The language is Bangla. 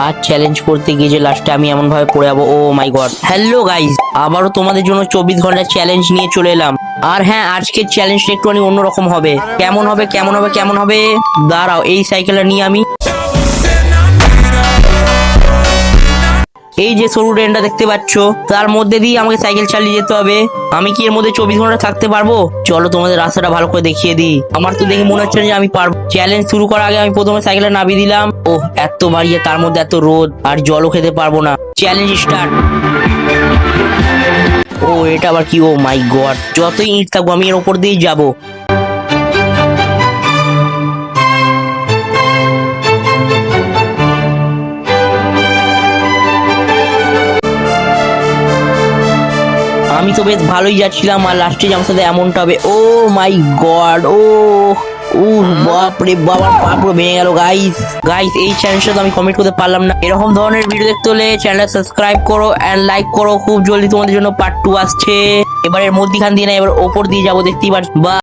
আর চ্যালেঞ্জ করতে গিয়ে যে লাস্টে আমি এমন ভাবে পড়ে যাবো। ও মাই গড। হ্যালো গাইস, আবারও তোমাদের জন্য 24 ঘন্টা চ্যালেঞ্জ নিয়ে চলে এলাম। আর হ্যাঁ, আজকের চ্যালেঞ্জটা একটুখানি অন্যরকম হবে। কেমন হবে কেমন হবে কেমন হবে? দাঁড়াও, এই সাইকেলটা নিয়ে আমি এই যে সরু ট্রেনটা দেখতে পাচ্ছ, তার মধ্যে দিয়ে আমাকে সাইকেল চালিয়ে যেতে হবে। আমি কি এর মধ্যে 24 ঘন্টা থাকতে পারবো? চলো তোমাদের রাস্তাটা ভালো করে দেখিয়ে দিই। আমার তো দেখে মনে হচ্ছে না যে আমি পারবো। চ্যালেঞ্জ শুরু করার আগে আমি প্রথমে সাইকেলটা নামিয়ে দিলাম। ও এত বাড়িয়ে, তার মধ্যে এত রোদ, আর জলও খেতে পারবো না। Challenge start. ও এটা আবার কি? ও মাই গড, যতই ইট থাকবো আমি এর ওপর দিয়েই যাবো। আমি তো বেশ ভালোই যাচ্ছিলাম, আর লাস্টে আমার সাথে এমনটা হবে। ও মাই গড। ও বাপ রে বাবা, পা পুরো ভেঙে গেল। গাইস গাইস, এই চ্যানেলটা তো আমি কমেন্ট করতে পারলাম না। এরকম ধরনের ভিডিও দেখতে হলে চ্যানেলটা সাবস্ক্রাইব করো এন্ড লাইক করো। খুব জলদি তোমাদের জন্য পার্ট 2 আসছে। এবারের মধ্যখান দিয়ে না, এবার ওপর দিয়ে যাবো, দেখতেই পাচ্ছ। বা